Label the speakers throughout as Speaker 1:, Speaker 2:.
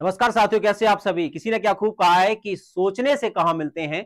Speaker 1: नमस्कार साथियों, कैसे आप सभी। किसी ने क्या खूब कहा है कि सोचने से कहां मिलते हैं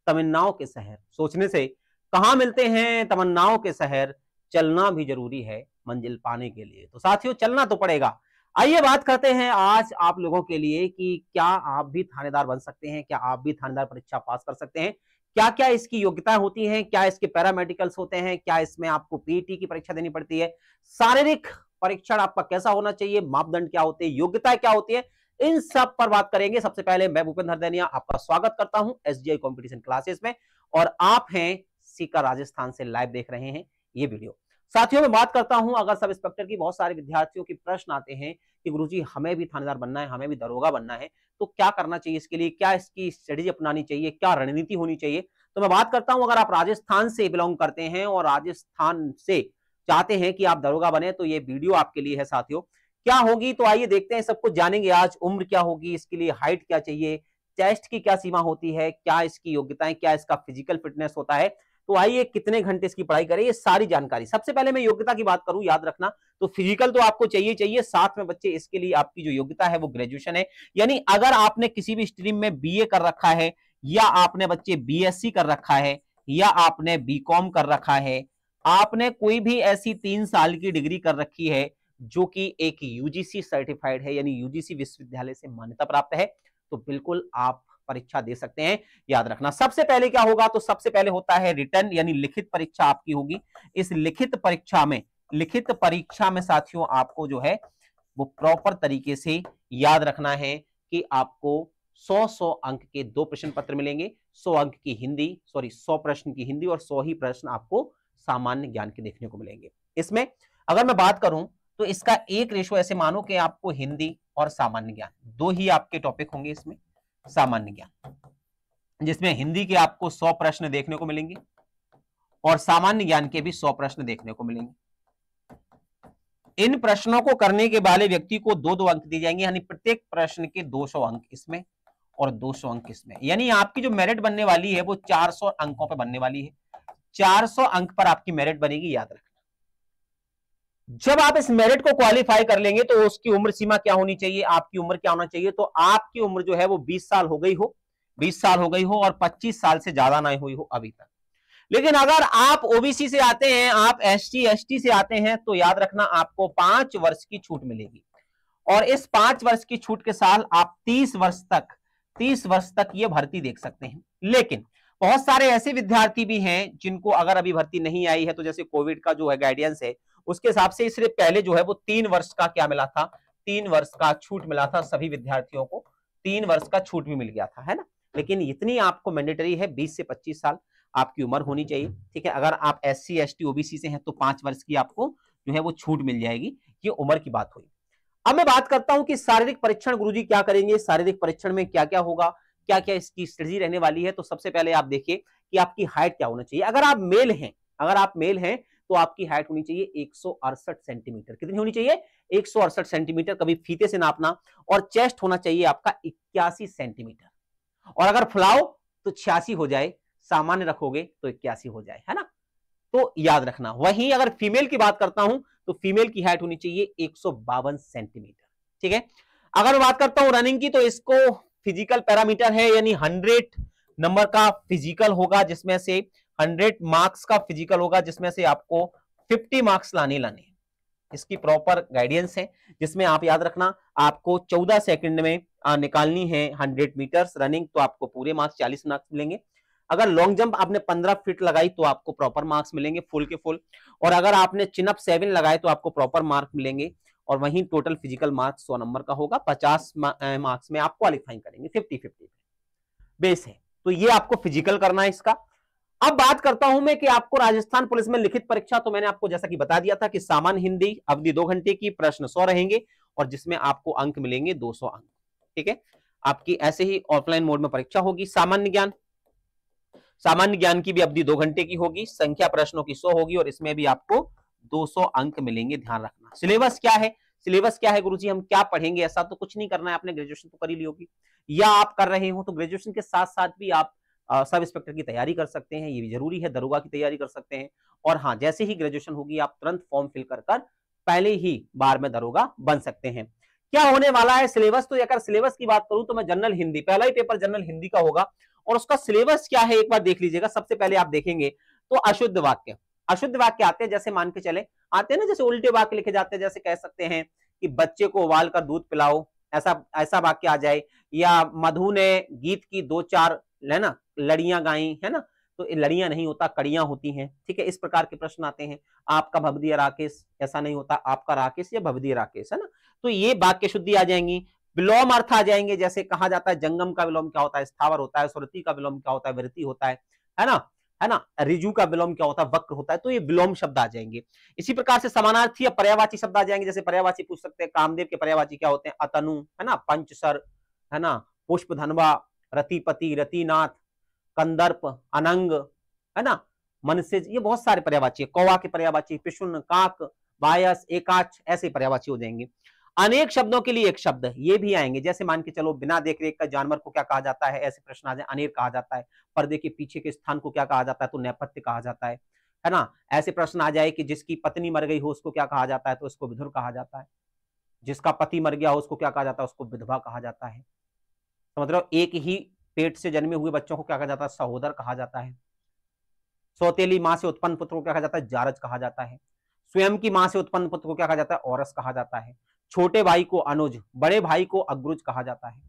Speaker 1: तमन्नाओं के शहर। सोचने से कहां मिलते हैं तमन्नाओं के शहर, चलना भी जरूरी है मंजिल पाने के लिए। तो साथियों, चलना तो पड़ेगा। आइए बात करते हैं आज आप लोगों के लिए कि क्या आप भी थानेदार बन सकते हैं, क्या आप भी थानेदार परीक्षा पास कर सकते हैं, क्या क्या इसकी योग्यताएं होती हैं, क्या इसके पैरामेडिकल्स होते हैं, क्या इसमें आपको पीटी की परीक्षा देनी पड़ती है, शारीरिक परीक्षण आपका कैसा होना चाहिए, मापदंड क्या होते हैं, योग्यताएं क्या होती है, इन सब पर बात करेंगे। सबसे पहले मैं भूपेंद्र हरदैनिया आपका स्वागत करता हूं एसजीआई कंपटीशन क्लासेस में, और आप हैं सीकर राजस्थान से लाइव देख रहे हैं ये वीडियो। साथियों, मैं बात करता हूं, अगर सब इंस्पेक्टर की बहुत सारे विद्यार्थियों के प्रश्न आते हैं कि गुरुजी हमें भी थानेदार बनना है, हमें भी दरोगा बनना है, तो क्या करना चाहिए, इसके लिए क्या इसकी स्ट्रेटेजी अपनानी चाहिए, क्या रणनीति होनी चाहिए। तो मैं बात करता हूं, अगर आप राजस्थान से बिलोंग करते हैं और राजस्थान से चाहते हैं कि आप दरोगा बने, तो ये वीडियो आपके लिए है साथियों। क्या होगी, तो आइए देखते हैं, सब कुछ जानेंगे आज। उम्र क्या होगी, इसके लिए हाइट क्या चाहिए, चेस्ट की क्या सीमा होती है, क्या इसकी योग्यताएं, क्या इसका फिजिकल फिटनेस होता है, तो आइए कितने घंटे इसकी पढ़ाई करें, ये सारी जानकारी। सबसे पहले मैं योग्यता की बात करूं, याद रखना, तो फिजिकल तो आपको चाहिए चाहिए, साथ में बच्चे इसके लिए आपकी जो योग्यता है वो ग्रेजुएशन है। यानी अगर आपने किसी भी स्ट्रीम में बीए कर रखा है, या आपने बच्चे बीएससी कर रखा है, या आपने बीकॉम कर रखा है, आपने कोई भी ऐसी 3 साल की डिग्री कर रखी है जो कि एक यूजीसी सर्टिफाइड है, यानी यूजीसी विश्वविद्यालय से मान्यता प्राप्त है, तो बिल्कुल आप परीक्षा दे सकते हैं। याद रखना, सबसे पहले क्या होगा, तो सबसे पहले होता है रिटर्न, यानी लिखित परीक्षा आपकी होगी। इस लिखित परीक्षा में साथियों आपको जो है वो प्रॉपर तरीके से याद रखना है कि आपको 100 अंक के 2 प्रश्न पत्र मिलेंगे। 100 अंक की हिंदी, 100 प्रश्न की हिंदी, और 100 ही प्रश्न आपको सामान्य ज्ञान के देखने को मिलेंगे। इसमें अगर मैं बात करूं तो इसका एक रेशो ऐसे मानो कि आपको हिंदी और सामान्य ज्ञान दो ही आपके टॉपिक होंगे इसमें। सामान्य ज्ञान जिसमें हिंदी के आपको 100 प्रश्न देखने को मिलेंगे और सामान्य ज्ञान के भी 100 प्रश्न देखने को मिलेंगे। इन प्रश्नों को करने के वाले व्यक्ति को 2-2 अंक दिए जाएंगे, यानी प्रत्येक प्रश्न के 200 अंक इसमें और 200 अंक इसमें। यानी आपकी जो मेरिट बनने वाली है वो 400 अंकों पर बनने वाली है। 400 अंक पर आपकी मेरिट बनेगी, याद रखना। जब आप इस मेरिट को क्वालिफाई कर लेंगे तो उसकी उम्र सीमा क्या होनी चाहिए, आपकी उम्र क्या होना चाहिए, तो आपकी उम्र जो है वो 20 साल हो गई हो, 20 साल हो गई हो और 25 साल से ज्यादा ना हुई हो अभी तक। लेकिन अगर आप ओबीसी से आते हैं, आप एसटी एसटी से आते हैं, तो याद रखना आपको 5 वर्ष की छूट मिलेगी। और इस 5 वर्ष की छूट के साथ आप 30 वर्ष तक ये भर्ती देख सकते हैं। लेकिन बहुत सारे ऐसे विद्यार्थी भी हैं जिनको अगर अभी भर्ती नहीं आई है, तो जैसे कोविड का जो है गाइडेंस है उसके हिसाब से इससे पहले जो है वो 3 वर्ष का क्या मिला था, 3 वर्ष का छूट मिला था सभी विद्यार्थियों को। 3 वर्ष का छूट भी मिल गया था, है ना। लेकिन इतनी आपको मैंडेटरी है, 20 से 25 साल आपकी उम्र होनी चाहिए, ठीक है। अगर आप एससी एसटी ओबीसी से हैं तो 5 वर्ष की आपको जो है वो छूट मिल जाएगी। ये उम्र की बात हुई। अब मैं बात करता हूं कि शारीरिक परीक्षण गुरुजी क्या करेंगे, शारीरिक परीक्षण में क्या क्या होगा, क्या क्या इसकी स्ट्रेटजी रहने वाली है। तो सबसे पहले आप देखिए कि आपकी हाइट क्या होना चाहिए। अगर आप मेल हैं तो आपकी हाइट होनी चाहिए 168 सेंटीमीटर। कितनी होनी चाहिए, 168 सेंटीमीटर, कभी फीते से नापना। और चेस्ट होना चाहिए आपका 81 सेंटीमीटर, और अगर फुलाओ तो 86 हो जाए, सामान्य रखोगे तो 81 हो जाए, है ना। तो याद रखना। वहीं अगर फीमेल की बात करता हूं तो फीमेल की हाइट होनी चाहिए 152 सेंटीमीटर, ठीक है। अगर मैं बात करता हूं रनिंग की, तो इसको फिजिकल पैरामीटर है, यानी 100 नंबर का फिजिकल होगा, जिसमें से 100 मार्क्स का फिजिकल होगा, जिसमें से आपको 50 मार्क्स लाने इसकी प्रॉपर गाइडेंस है, जिसमें आप याद रखना आपको 14 सेकंड में निकालनी है 100 मीटर्स रनिंग, तो आपको पूरे मार्क्स 40 मार्क्स मिलेंगे। अगर लॉन्ग जंप आपने 15 फीट लगाई तो आपको प्रॉपर मार्क्स मिलेंगे फुल के फुल, और अगर आपने चिनअप 7 लगाए तो आपको प्रॉपर मार्क मिलेंगे। और वहीं टोटल फिजिकल मार्क्स 100 नंबर का होगा, 50 मार्क्स में आप क्वालिफाइंग करेंगे, 50-50 बेस है। तो ये आपको फिजिकल करना है इसका। अब बात करता हूं मैं कि आपको राजस्थान पुलिस में लिखित परीक्षा, तो मैंने आपको जैसा कि बता दिया था कि सामान्य हिंदी अवधि 2 घंटे की, प्रश्न 100 रहेंगे और जिसमें आपको अंक मिलेंगे 200 अंक, ठीक है। आपकी ऐसे ही ऑफलाइन मोड में परीक्षा होगी। सामान्य ज्ञान की भी अवधि 2 घंटे की होगी, संख्या प्रश्नों की 100 होगी और इसमें भी आपको 200 अंक मिलेंगे, ध्यान रखना। सिलेबस क्या है गुरुजी, हम क्या पढ़ेंगे, ऐसा तो कुछ नहीं करना है, आपने ग्रेजुएशन तो कर ही ली होगी, या आप कर रहे हो तो ग्रेजुएशन के साथ साथ भी आप सब इंस्पेक्टर की तैयारी कर सकते हैं, ये भी जरूरी है, दरोगा की तैयारी कर सकते हैं। और हाँ, जैसे ही ग्रेजुएशन होगी आप तुरंत फॉर्म फिल कर पहले ही बार में दरोगा बन सकते हैं। क्या होने वाला है सिलेबस। तो अगर सिलेबस की बात करूं तो मैं जनरल हिंदी, पहला ही पेपर जनरल हिंदी का होगा, और उसका सिलेबस क्या है एक बार देख लीजिएगा। सबसे पहले आप देखेंगे तो अशुद्ध वाक्य, अशुद्ध वाक्य आते हैं, जैसे मान के चले आते हैं ना, जैसे उल्टे वाक्य लिखे जाते हैं, जैसे कह सकते हैं कि बच्चे को उबाल कर दूध पिलाओ, ऐसा ऐसा वाक्य आ जाए, या मधु ने गीत की दो चार है ना लड़ियां गाई, है ना, तो लड़ियां नहीं होता कड़ियां होती हैं, ठीक है, इस प्रकार के प्रश्न आते हैं। आपका भवदीय राकेश, ऐसा नहीं होता आपका राकेश या भवदीय राकेश, है ना, तो ये वाक्य शुद्धि आ जाएंगी। विलोम अर्थ आ जाएंगे, जैसे कहा जाता है जंगम का विलोम क्या होता है, स्थावर होता है, सुरति का विलोम क्या होता है, वृत्ति होता है ना, है ना, रिजु का विलोम क्या होता है, वक्र होता है, तो ये विलोम शब्द आ जाएंगे। इसी प्रकार से समानार्थी या पर्यायवाची शब्द आ जाएंगे, जैसे पर्यायवाची पूछ सकते हैं कामदेव के पर्यायवाची क्या होते हैं, अतनु, है ना, पंचसर, है ना, पुष्प धनवा, रतिपति, रतिनाथ, कंदर्प, अनंग, है ना, मनसेज, ये बहुत सारे पर्यायवाची, कौवा के पर्यायवाची, पिशुन, काक, बायस, एकाच, ऐसे पर्यायवाची हो जाएंगे। अनेक शब्दों के लिए एक शब्द ये भी आएंगे, जैसे मान के चलो बिना देखरेख का जानवर को क्या कहा जाता है, ऐसे प्रश्न आ जाए, अनेर कहा जाता है। पर्दे के पीछे के स्थान को क्या कहा जाता है, तो नेपथ्य कहा जाता है ना। ऐसे प्रश्न आ जाए कि जिसकी पत्नी मर गई हो उसको क्या कहा जाता है, तो उसको विधुर कहा जाता है। जिसका पति मर गया हो उसको क्या कहा जाता है, उसको विधवा कहा जाता है। तो मतलब एक ही पेट से जन्मे हुए बच्चों को क्या कहा जाता है, सहोदर कहा जाता है। सौतेली मां से उत्पन्न पुत्र को क्या कहा जाता है, जारज कहा जाता है। स्वयं की मां से उत्पन्न पुत्र को क्या कहा जाता है, औरस कहा जाता है। छोटे भाई को अनुज, बड़े भाई को अग्रुज कहा जाता है।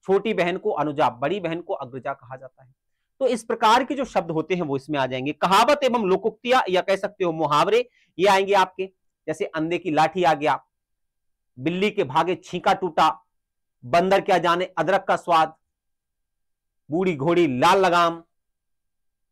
Speaker 1: छोटी बहन को अनुजा, बड़ी बहन को अग्रजा कहा जाता है। तो इस प्रकार के जो शब्द होते हैं वो इसमें आ जाएंगे। कहावत एवं लोकोक्तियां या कह सकते हो मुहावरे, ये आएंगे आपके, जैसे अंधे की लाठी आ गया, बिल्ली के भागे छींका टूटा, बंदर क्या जाने अदरक का स्वाद, बूढ़ी घोड़ी लाल लगाम।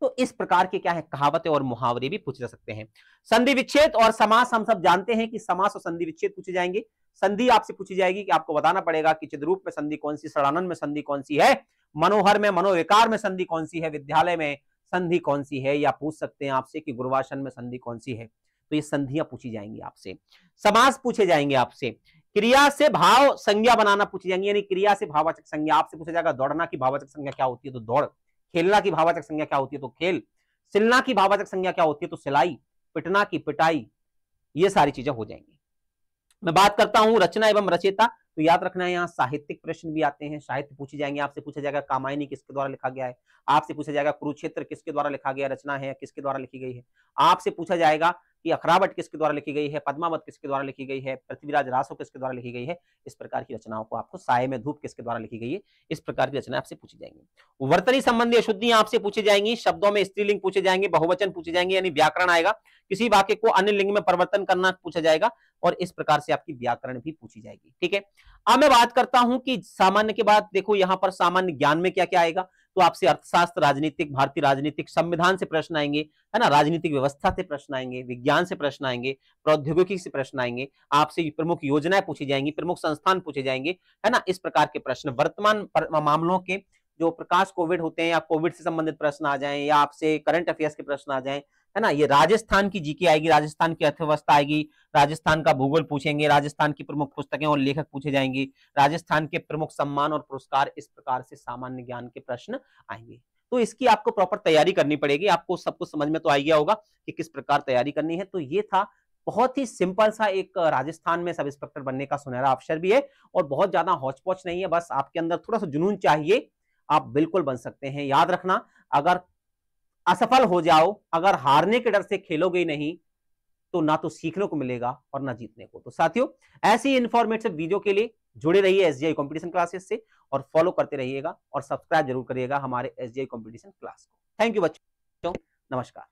Speaker 1: तो इस प्रकार के क्या है कहावतें और मुहावरे भी पूछे जा सकते हैं। संधि विच्छेद और समास, हम सब जानते हैं कि समास और संधि विच्छेद पूछे जाएंगे। संधि आपसे पूछी जाएगी कि आपको बताना पड़ेगा कि चिद्रूप में संधि कौन सी, षडानंद में संधि कौन सी है, मनोहर में मनोविकार में संधि कौन सी है, विद्यालय में संधि कौन सी है, या पूछ सकते हैं आपसे कि गुरुवासन में संधि कौन सी है। तो ये संधियां पूछी जाएंगी आपसे। समास पूछे जाएंगे आपसे। क्रिया से भाव संज्ञा बनाना पूछी जाएंगी, यानी क्रिया से भाववाचक संज्ञा आपसे पूछा जाएगा। दौड़ना की भाववाचक संज्ञा क्या होती है, तो दौड़। खेलना की भाववाचक संज्ञा क्या होती है, तो खेल। सिलना की भाववाचक संज्ञा क्या होती है, तो सिलाई। पिटना की पिटाई। ये सारी चीजें हो जाएंगी। मैं बात करता हूं रचना एवं रचयिता, तो याद रखना है यहाँ साहित्यिक प्रश्न भी आते हैं, साहित्य पूछी जाएंगे। आपसे पूछा जाएगा कामायनी किसके द्वारा लिखा गया है, आपसे पूछा जाएगा कुरुक्षेत्र किसके द्वारा लिखा गया रचना है, किसके द्वारा लिखी गई है। आपसे पूछा जाएगा कि अखरावट किसके द्वारा लिखी गई है, पद्मावत किसके द्वारा लिखी गई है, पृथ्वीराज रासो किसके द्वारा लिखी गई है। इस प्रकार की रचनाओं को आपको, साय में धूप किसके द्वारा लिखी गई है, इस प्रकार की रचना आपसे पूछी जाएंगी। वर्तनी संबंधी अशुद्धियां आपसे पूछी जाएंगी, शब्दों में स्त्रीलिंग पूछे जाएंगे, बहुवचन पूछे जाएंगे, यानी व्याकरण आएगा, किसी वाक्य को अन्य लिंग में परिवर्तन करना पूछा जाएगा, और इस प्रकार से आपकी व्याकरण भी पूछी जाएगी। ठीक है, अब मैं बात करता हूं कि सामान्य के बाद देखो यहां पर सामान्य ज्ञान में क्या क्या आएगा। तो आपसे अर्थशास्त्र, राजनीतिक, भारतीय राजनीतिक, संविधान से प्रश्न आएंगे, है ना, राजनीतिक व्यवस्था से प्रश्न आएंगे, विज्ञान से प्रश्न आएंगे, प्रौद्योगिकी से प्रश्न आएंगे, आपसे प्रमुख योजनाएं पूछी जाएंगी, प्रमुख संस्थान पूछे जाएंगे, है ना, इस प्रकार के प्रश्न। वर्तमान मामलों के जो प्रकाश कोविड होते हैं, या कोविड से संबंधित प्रश्न आ जाएं, या आपसे करंट अफेयर्स के प्रश्न आ जाएं, है ना, ये राजस्थान की जीके आएगी, राजस्थान की अर्थव्यवस्था आएगी, राजस्थान का भूगोल पूछेंगे, राजस्थान की प्रमुख पुस्तकें और लेखक पूछे जाएंगे, राजस्थान के प्रमुख सम्मान और पुरस्कार, इस प्रकार से सामान्य ज्ञान के प्रश्न आएंगे। तो इसकी आपको प्रॉपर तैयारी करनी पड़ेगी। आपको सब कुछ समझ में तो आ गया होगा कि किस प्रकार तैयारी करनी है। तो ये था बहुत ही सिंपल सा एक राजस्थान में सब इंस्पेक्टर बनने का सुनहरा अवसर भी है, और बहुत ज्यादा हौच पौच नहीं है, बस आपके अंदर थोड़ा सा जुनून चाहिए, आप बिल्कुल बन सकते हैं। याद रखना, अगर असफल हो जाओ, अगर हारने के डर से खेलोगे नहीं, तो ना तो सीखने को मिलेगा और ना जीतने को। तो साथियों, ऐसी इंफॉर्मेटिव वीडियो के लिए जुड़े रहिए एसजीआई कंपटीशन क्लासेस से, और फॉलो करते रहिएगा, और सब्सक्राइब जरूर करिएगा हमारे एसजीआई कंपटीशन क्लास को। थैंक यू बच्चों, नमस्कार।